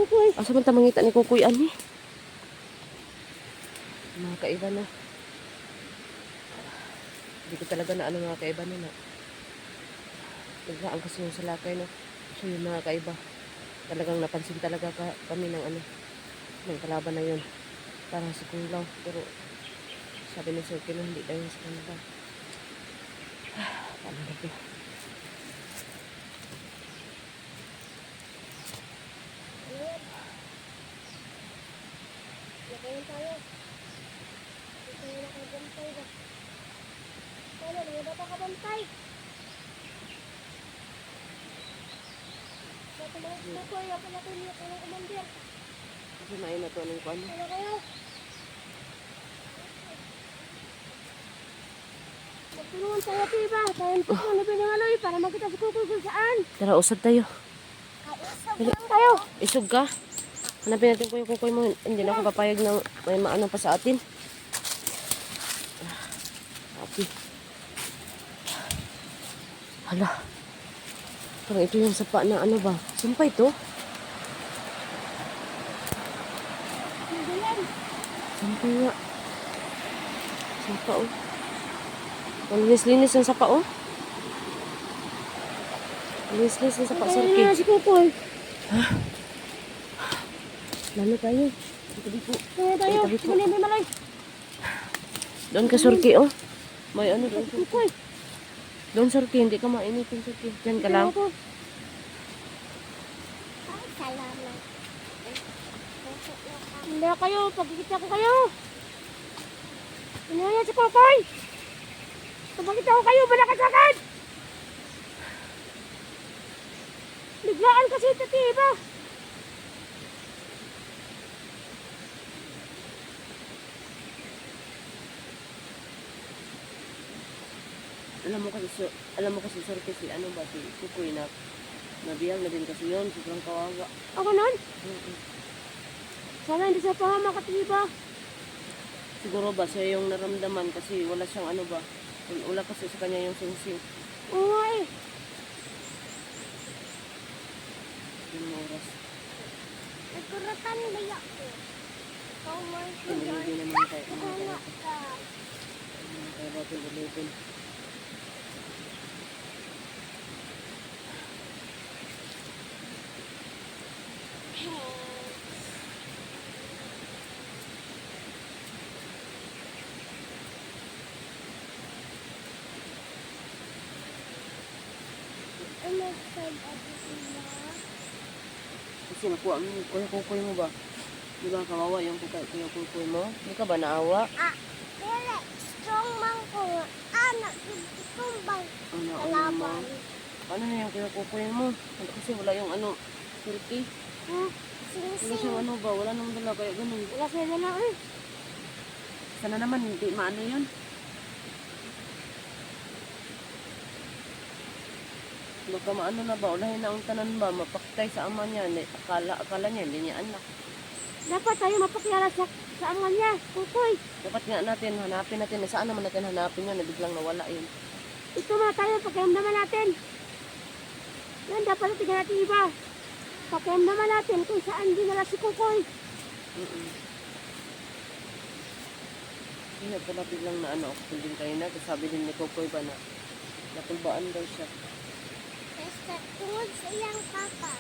Kukoy. Asa man ta mangita ni Kukoy ani? Mga kaiba na. Hindi ko talaga na ano mga kaiba na. Naglaan kasi yung salakay no. So yung mga kaiba. Talagang napansin talaga kami ng ano. Ng kalaban na yun. Parang si Kunglaw. Pero sabi ni Sir Kino hindi daw yung sa kanila. Paano na to? Lagayin tayo. Dito na nakabantay ba? Kaya na, wala pa kabantay. Sa tumalas na ko, ako na tuloy ako ng umandir. Kasi maina to anong kuan. Ano kayo? Magtulungan tayo, tiba. Tayo po kung ano pinangaloy para makita si Kukoy kung saan. Tara, usad tayo. Kaisag lang tayo. Isog ka. Hanapin natin ko yung Kukoy mo. Hindi na ako papayag ng may maano pa sa atin. Okay. Hala. Parang ito yung sapa na ano ba? Sumpay to? Sumpay nga. Sapa oh. Ang linis-linis yung sapa oh. Linis-linis yung sapa, Sir K. Kaya si Kukoy. Lalo tayo. Ito po. Kaya tayo. Sige na may malay. Doon ka, Sir K, oh. May ano doon, Sir K. Kukoy. Doon, Sir K. Hindi ka mainitin, Sir K. Diyan ka lang. Ay, salamat. Hindi kayo. Pagkikita ko kayo. Ano yan si Kukoy? Pagkikita ko kayo, balakasakad. Biglaan kasi ito, tiba. Alam mo kasi, Sir K, si ano ba, si Kukoy na nabiyag na din kasi yun. Sobrang kawawa. Ako nun? Sana hindi siya pahama katiba. Siguro ba siya yung naramdaman kasi wala siyang ano ba. Wala kasi sa kanya yung singsing. Oo nga eh. Yung oras. Nagkuratan nila ako. Oh my Hindi naman tayo. Kaya natin ulitin. Ano sa sila? Kasi nakuha mo yung kukoy mo ba? Di ba kawawa yung kukoy mo? Di ka ba naawa? Dili. Strong man ko. Anak, tumbang. Ano mo? Kalaban. Paano na yung kukoy mo? Kasi wala yung ano, turkey. Wala Sing-sing. siyang ano ba? Wala naman dala kaya ganun. Wala sila na eh. Sana naman hindi maano yun. Baka maano na ba? Ulahin na ang tanan ba? Mapaktay sa ama niya. Akala niya hindi niya anak. Dapat tayo mapakilala sa ama niya. Kukoy. Dapat nga natin, hanapin natin. Saan naman natin hanapin yun? Biglang nawala yun. Ito mga tayo, pakiramdaman natin. Yan, dapat natin natin iba. Pakiramdaman natin kung saan dinala si Kukoy. Hindi pala biglang na ano, ako din kayo na. Sabi din ni Kukoy ba na natulbaan daw siya. Basta tungod sa iyang papa.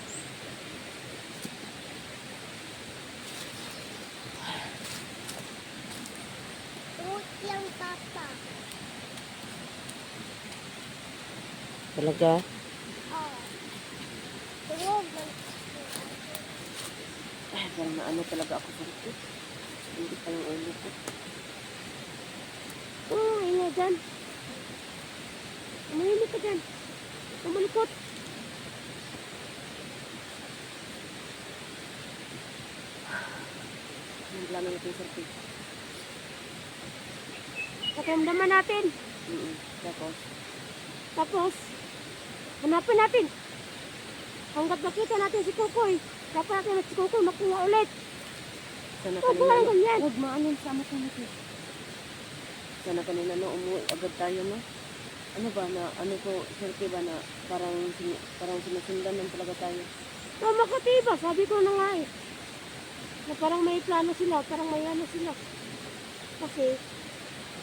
Tungod iyang papa. Talaga? Oh. Tungod ng... Ay, parang na ano talaga ako sa rito. Hindi pa yung ulo ko. Oo, ina dyan. Umahimik ka dyan. Umalikot. Yung plano natin sa rito. Pakiramdaman natin. Tapos? Tapos, hanapin natin. Hanggat makita natin si Kukoy, dapat natin si Kukoy makuha ulit. Sana Huwag kanina, lang ganyan. huwag maanin sa amat natin. Sana kanina, no, umuwi agad tayo, no? Ano ba, na, ano to, Sir K ba, na parang sinusundan lang talaga tayo. Tama ka, Tiba. Sabi ko na nga eh. Na parang may plano sila, parang may ano sila. Kasi,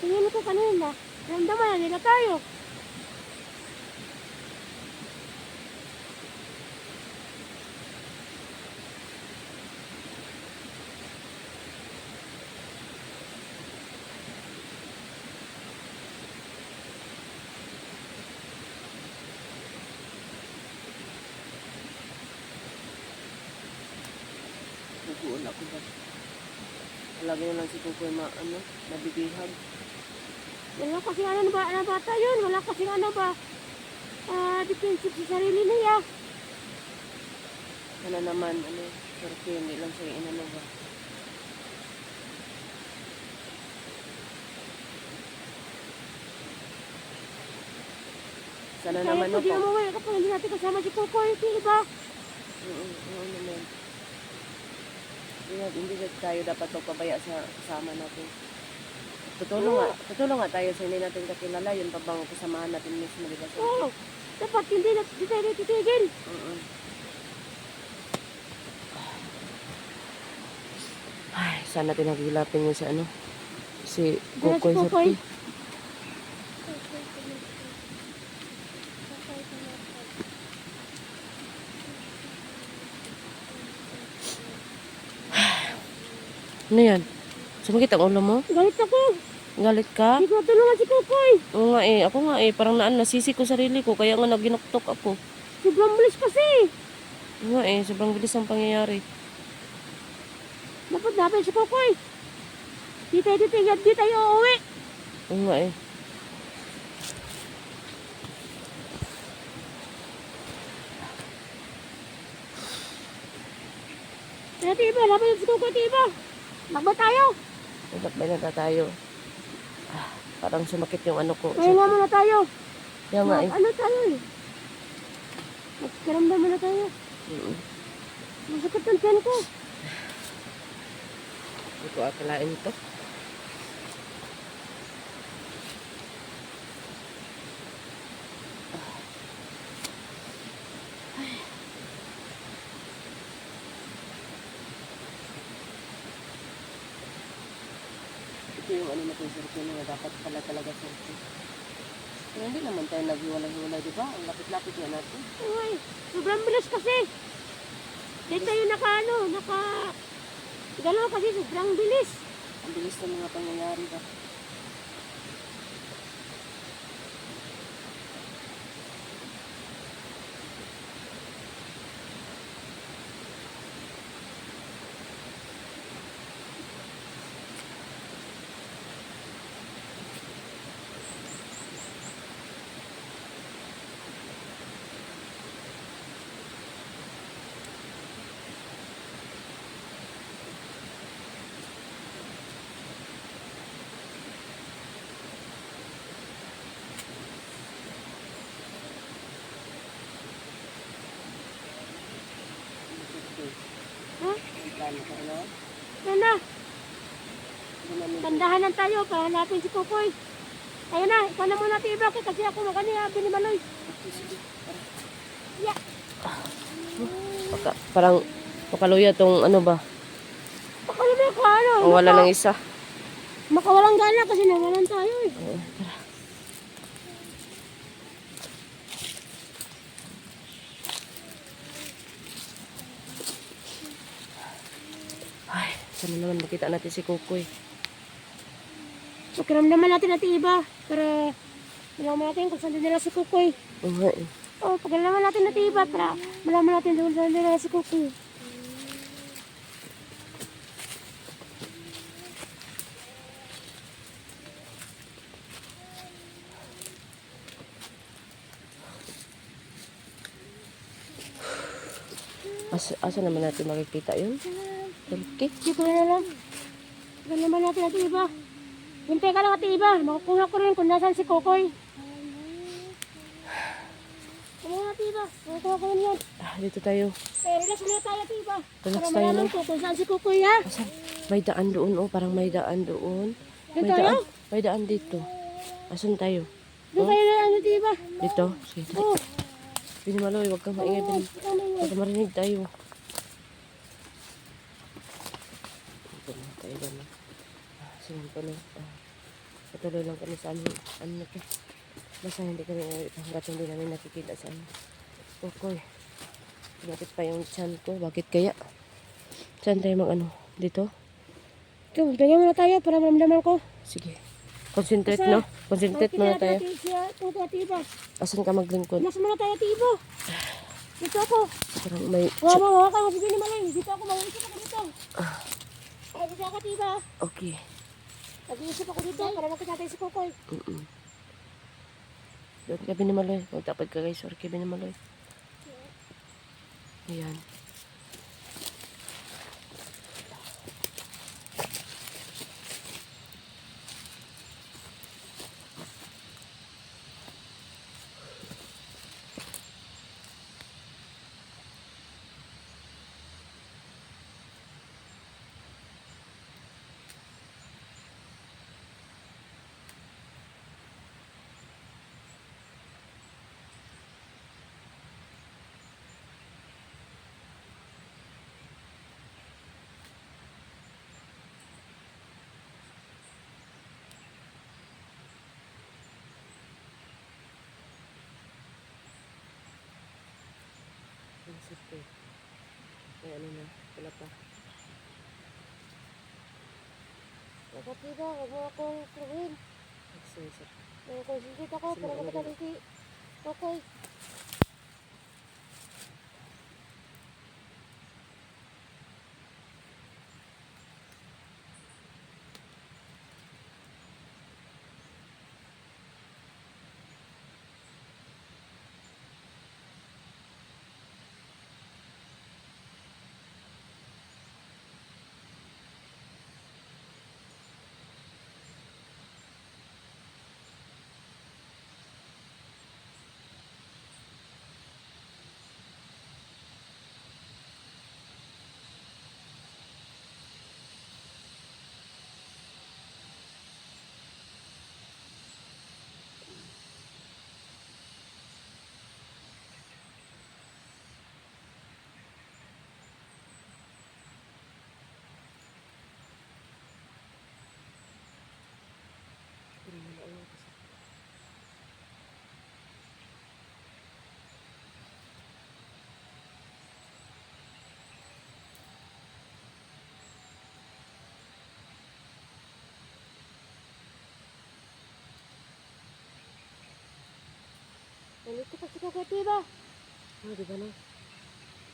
tingin ko kanina, ramdaman na nila tayo. Naguon ako ba? Lagi na lang si Kukoy nabibihag. Wala kasi ano ba, ano bata yun? Wala kasi ano ba, defensive sa sarili niya. Sana naman, sorte, hindi lang siya inano ba. Sana Kaya naman pwede ako. umuwi kapag hindi natin kasama si Kukoy, Tiba. Oo naman. Hindi tayo dapat magpabaya sa kasama natin. Tutulong nga tayo sa hindi natin kakilala. Yun pa bang kasamahan natin mismo, di ba? Oo. Dapat hindi tayo titigil. Ay, sana tinagilapin niya sa si Diyan Kukoy si Kukoy. Sorti. Ano yan? Sumakit ang ulo mo? Galit ako. Galit ka? Hindi ko tulungan si Kukoy. Oo nga ako nga parang nasisi ko sarili ko, kaya nga naginuktok ako. Sobrang bilis kasi. Oo nga sobrang bilis ang pangyayari. Dapat natin si Kukoy. Di tayo titigil, di tayo uuwi. Oo nga Kaya Tiba, laban si Kukoy, Tiba. Lakba tayo. Magbay na tayo. Parang sumakit yung ano ko. Kaya nga muna tayo. Kaya nga Ano tayo eh. Magkaramdam muna tayo. Masakit ang tiyan ko. Hindi ko akalain ito. Ito yung natin sorte na dapat pala talaga sorte. Pero hindi naman tayo naghiwalay-hiwalay, di ba? Ang lapit-lapit nga natin. Uy, sobrang bilis kasi. Di tayo galaw kasi sobrang bilis. Ang bilis ng mga pangyayari ba? Ha? Ang plano ko, ano? Yan na. Hindi namin Tandahan lang tayo para hanapin si Kukoy. Ayun na, ikaw na muna Tiba kasi ako makaniya, binimaloy. Yeah. parang makaluya tong ano ba? Baka naman ka ano. O wala ng isa. Makawalang gana kasi nawalan tayo eh. Tara. Ay, sana naman makita natin si Kukoy. Pakiramdaman natin natin iba para malaman natin kung saan din nila si Kukoy. Oh, pakiramdaman natin natin iba para malaman natin kung saan din nila si Kukoy. Asa naman natin makikita yun? Turkey? Dito na lang. Pakiramdaman natin natin iba. Hintay ka lang natin iba. Makukuha ko rin kung nasaan si Kukoy. Kumain natin iba. Makukuha ko rin yan. Dito tayo. Relax muna tayo iba. Relax Para tayo malaman lang. ko kung saan si Kukoy ha. Asan? May daan doon parang may daan doon. Doon tayo? May daan dito. Asan tayo? Doon tayo na ano iba. Dito? Sige. Oh. Binimaloy, huwag kang maingay. Oo, ano yun? Baka marinig tayo. Ito na, tayo na. Sinan pa na. Patuloy lang kami sa aming, ano na to. Basta hindi kami, hanggat hindi namin nakikita sa ano. Kokoy. Bakit pa yung chan ko? Bakit kaya? Saan tayo mag ano? Dito? Ito, ganyan muna tayo para maramdaman ko. Sige. Concentrate, Basta, no? Concentrate muna tayo. Ito, tiba. Asan ka maglingkod? Mas muna tayo, tibo. Dito ako. Parang may... Wawa ka, kasi binimalay. Dito ako, mag-iisip ako dito. Ay, dito ako, tiba. Okay. Mag-iisip ako dito para makita tayo si Kokoy. Doon ka binimaloy. Magtapad ka guys. Sorry ka binimaloy. Ayan. Sige. Ay, ano na. Wala pa. Dapat tiba, huwag mo akong sabihin. Sige. Concentrate ako para makita tayo si Kokoy. Nandito pa si Kokoy, tiba. Di ba na?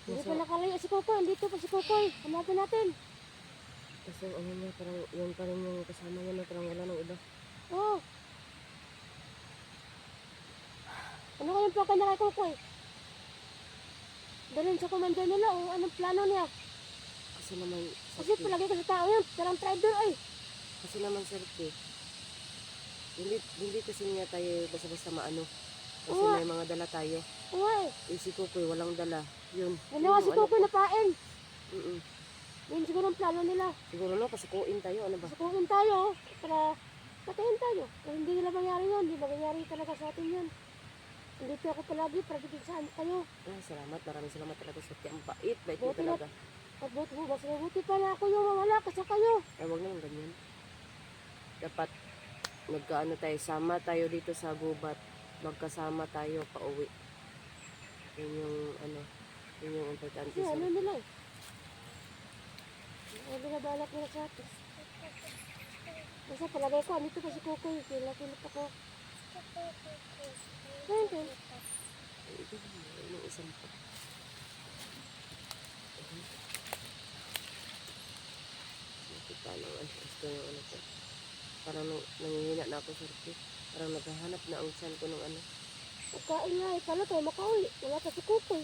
Hindi pa nakalaya si Kokoy. Nandito pa si Kokoy. Hanapin natin. Kasi ano niya, parang yun pa rin yung kasama niya na parang wala ng iba. Oo. Ano kayong plaka na kay Kokoy? Dalhin sa commander nila o anong plano niya? Kasi naman, Kasi palagi ko sa tao yan. Parang trader ay. kasi naman Serpi, hindi kasi niya tayo basta-basta maano. Kasi Oo. may mga dala tayo. Oo ay. Si Kukoy, walang dala. Yun. Ginawa si Kokoy na pain. Mm-mm. Yun siguro ang plano nila. Siguro na, pasukuin tayo. Ano ba? Sukuhin tayo para patayin tayo. Kung hindi nila mangyari yun, hindi mangyayari talaga sa atin yun. Nandito ako palagi para saan kayo. Salamat. Maraming salamat talaga sa Ang bait. Bait mo Buti na. talaga. Pagbuti mo, mas mabuti pala ako yung mawala kasi kayo. Ay, huwag naman ganyan. Dapat magkaano tayo. Sama tayo dito sa gubat. Magkasama tayo pa uwi. Yun yung ano. Yun yung importante Kasi sa... ano nila eh. Ano binabalak nila sa atin. Basta palagay ko, andito pa si Kukoy. Kilap ako. Ayun. Ito, yung isang pa. Nakita ng ano. Gusto yung ano ko. Parang nangihina na ako sa rupit. Parang naghahanap na ang san ko ng ano. Pagkain nga eh. Paano tayo makauwi? Wala pa si Kukoy.